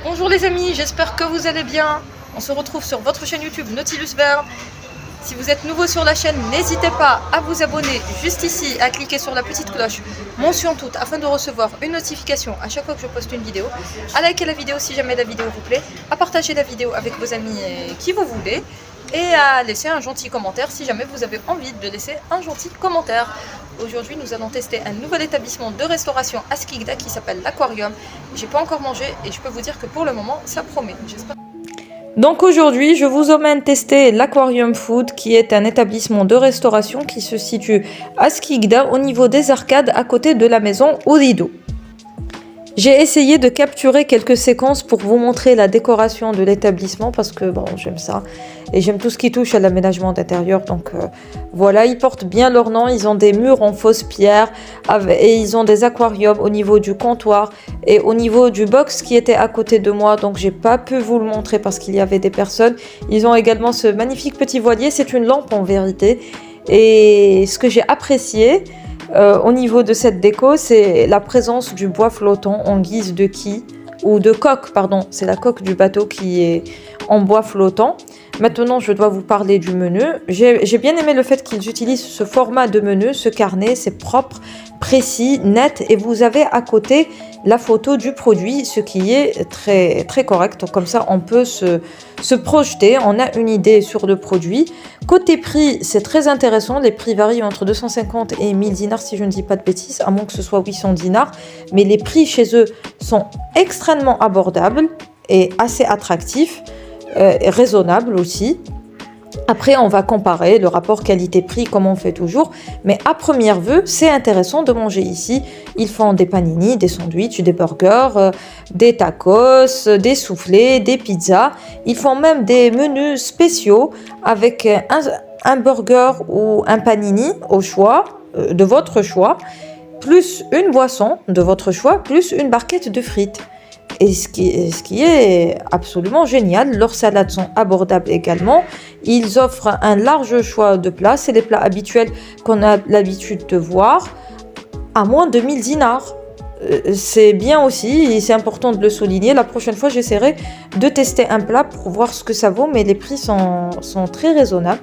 Bonjour les amis, j'espère que vous allez bien. On se retrouve sur votre chaîne YouTube Nautilus Verne. Si vous êtes nouveau sur la chaîne, n'hésitez pas à vous abonner juste ici, à cliquer sur la petite cloche, mention toute, afin de recevoir une notification à chaque fois que je poste une vidéo, à liker la vidéo si jamais la vidéo vous plaît, à partager la vidéo avec vos amis qui vous voulez, et à laisser un gentil commentaire si jamais vous avez envie de laisser un gentil commentaire. Aujourd'hui, nous allons tester un nouvel établissement de restauration à Skikda qui s'appelle l'Aquarium. J'ai pas encore mangé et je peux vous dire que pour le moment, ça promet. J'espère. Donc aujourd'hui, je vous emmène tester l'Aquarium Food qui est un établissement de restauration qui se situe à Skikda au niveau des arcades à côté de la maison Urido. J'ai essayé de capturer quelques séquences pour vous montrer la décoration de l'établissement parce que bon, j'aime ça et j'aime tout ce qui touche à l'aménagement d'intérieur. Donc voilà, ils portent bien leur nom, ils ont des murs en fausse pierre et ils ont des aquariums au niveau du comptoir et au niveau du box qui était à côté de moi. Donc j'ai pas pu vous le montrer parce qu'il y avait des personnes. Ils ont également ce magnifique petit voilier, c'est une lampe en vérité. Et ce que j'ai apprécié au niveau de cette déco, c'est la présence du bois flottant en guise de quille ou de coque, pardon. C'est la coque du bateau qui est en bois flottant. Maintenant, je dois vous parler du menu. J'ai bien aimé le fait qu'ils utilisent ce format de menu, ce carnet, c'est propre, précis, net, et vous avez à côté la photo du produit, ce qui est très, très correct. Donc, comme ça, on peut se projeter, on a une idée sur le produit. Côté prix, c'est très intéressant. Les prix varient entre 250 et 1000 dinars, si je ne dis pas de bêtises, à moins que ce soit 800 dinars. Mais les prix chez eux sont extrêmement abordables et assez attractifs. Raisonnable aussi. Après, on va comparer le rapport qualité-prix comme on fait toujours. Mais à première vue, c'est intéressant de manger ici. Ils font des panini, des sandwichs, des burgers, des tacos, des soufflés, des pizzas. Ils font même des menus spéciaux avec un burger ou un panini au choix, de votre choix, plus une boisson de votre choix, plus une barquette de frites. Et ce qui est absolument génial, leurs salades sont abordables également. Ils offrent un large choix de plats. C'est les plats habituels qu'on a l'habitude de voir à moins de 1000 dinars. C'est bien aussi et c'est important de le souligner. La prochaine fois, j'essaierai de tester un plat pour voir ce que ça vaut, mais les prix sont très raisonnables.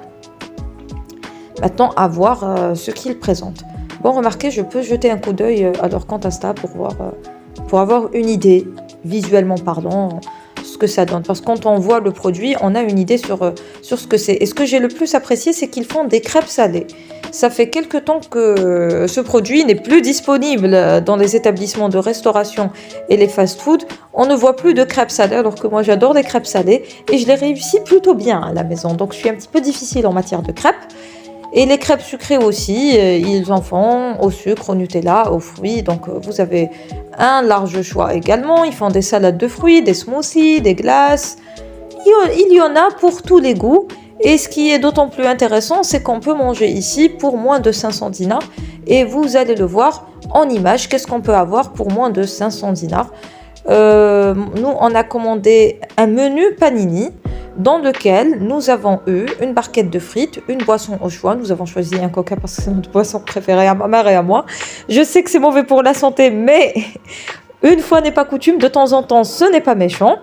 Maintenant, à voir ce qu'ils présentent. Bon, remarquez, je peux jeter un coup d'œil à leur compte Insta pour avoir une idée, visuellement parlant, ce que ça donne. Parce que quand on voit le produit, on a une idée sur ce que c'est. Et ce que j'ai le plus apprécié, c'est qu'ils font des crêpes salées. Ça fait quelque temps que ce produit n'est plus disponible dans les établissements de restauration et les fast-food. On ne voit plus de crêpes salées, alors que moi j'adore les crêpes salées. Et je les réussis plutôt bien à la maison. Donc je suis un petit peu difficile en matière de crêpes. Et les crêpes sucrées aussi, ils en font au sucre, au Nutella, aux fruits. Donc vous avez un large choix également. Ils font des salades de fruits, des smoothies, des glaces. Il y en a pour tous les goûts. Et ce qui est d'autant plus intéressant, c'est qu'on peut manger ici pour moins de 500 dinars. Et vous allez le voir en image, qu'est-ce qu'on peut avoir pour moins de 500 dinars. Nous, on a commandé un menu panini dans lequel nous avons eu une barquette de frites, une boisson au choix. Nous avons choisi un coca parce que c'est notre boisson préférée à ma mère et à moi. Je sais que c'est mauvais pour la santé, mais une fois n'est pas coutume, de temps en temps, ce n'est pas méchant.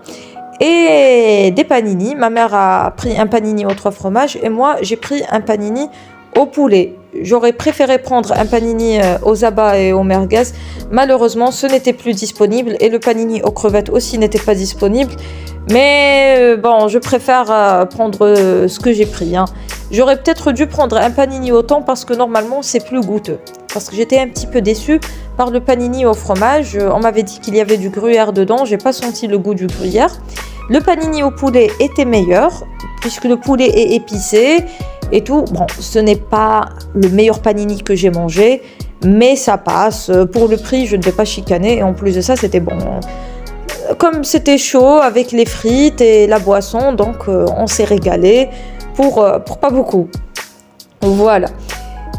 Et des panini. Ma mère a pris un panini aux 3 fromages et moi, j'ai pris un panini au poulet. J'aurais préféré prendre un panini aux abats et aux merguez. Malheureusement, ce n'était plus disponible et le panini aux crevettes aussi n'était pas disponible. Mais bon, je préfère prendre ce que j'ai pris. J'aurais peut-être dû prendre un panini au thon parce que normalement, c'est plus goûteux. Parce que j'étais un petit peu déçue par le panini au fromage. On m'avait dit qu'il y avait du gruyère dedans. J'ai pas senti le goût du gruyère. Le panini au poulet était meilleur puisque le poulet est épicé et tout. Bon, ce n'est pas le meilleur panini que j'ai mangé, mais ça passe. Pour le prix, je ne vais pas chicaner. Et en plus de ça, c'était bon. Comme c'était chaud avec les frites et la boisson, donc on s'est régalé pour pas beaucoup. Voilà.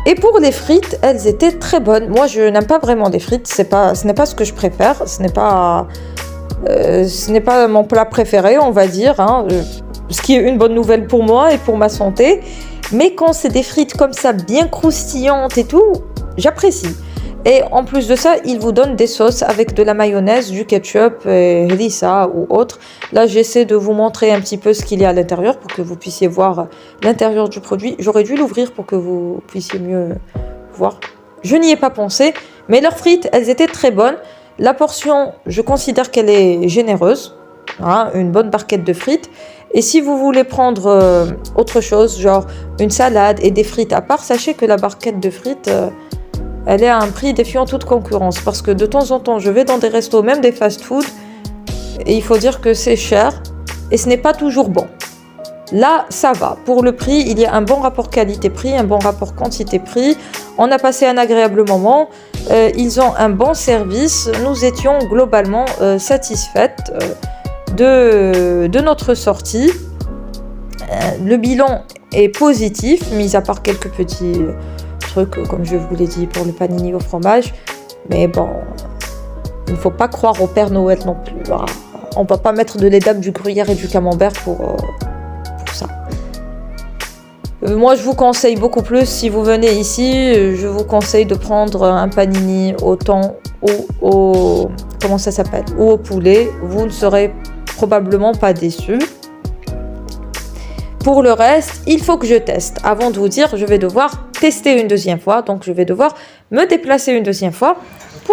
Et pour les frites, elles étaient très bonnes. Moi, je n'aime pas vraiment les frites. Ce n'est pas ce que je préfère. Ce n'est pas mon plat préféré, on va dire. Ce qui est une bonne nouvelle pour moi et pour ma santé. Mais quand c'est des frites comme ça, bien croustillantes et tout, j'apprécie. Et en plus de ça, ils vous donnent des sauces avec de la mayonnaise, du ketchup, harissa ou autre. Là, j'essaie de vous montrer un petit peu ce qu'il y a à l'intérieur pour que vous puissiez voir l'intérieur du produit. J'aurais dû l'ouvrir pour que vous puissiez mieux voir. Je n'y ai pas pensé, mais leurs frites, elles étaient très bonnes. La portion, je considère qu'elle est généreuse. Hein, une bonne barquette de frites. Et si vous voulez prendre autre chose, genre une salade et des frites à part, sachez que la barquette de frites, elle est à un prix défiant toute concurrence. Parce que de temps en temps, je vais dans des restos, même des fast-food, et il faut dire que c'est cher et ce n'est pas toujours bon. Là, ça va. Pour le prix, il y a un bon rapport qualité-prix, un bon rapport quantité-prix. On a passé un agréable moment. Ils ont un bon service. Nous étions globalement satisfaites de notre sortie. Le bilan est positif, mis à part quelques petits trucs, comme je vous l'ai dit, pour le panini au fromage. Mais bon, il ne faut pas croire au Père Noël non plus. Voilà. On ne va pas mettre de l'édame, du gruyère et du camembert pour ça. Moi, je vous conseille beaucoup plus, si vous venez ici, je vous conseille de prendre un panini au thon ou au... comment ça s'appelle? Ou au poulet. Vous ne serez probablement pas déçus. Pour le reste, il faut que je teste. Avant de vous dire, je vais devoir tester une deuxième fois. Donc, je vais devoir me déplacer une deuxième fois.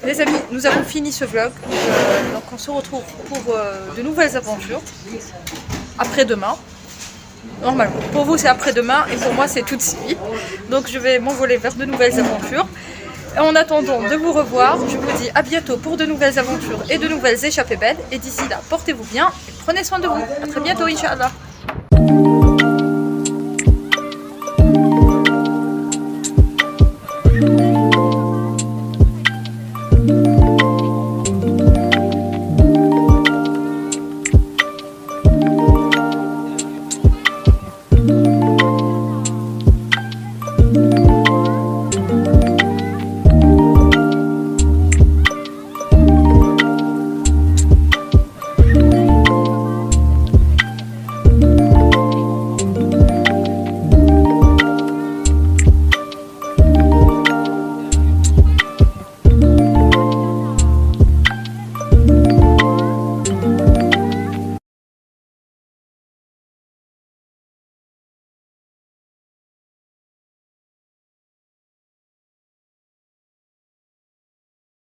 Les amis, nous avons fini ce vlog. Donc, on se retrouve pour de nouvelles aventures. Après-demain. Normalement, pour vous c'est après-demain et pour moi c'est tout de suite. Donc je vais m'envoler vers de nouvelles aventures. Et en attendant de vous revoir, je vous dis à bientôt pour de nouvelles aventures et de nouvelles échappées belles. Et d'ici là, portez-vous bien et prenez soin de vous. A très bientôt, Inch'Allah.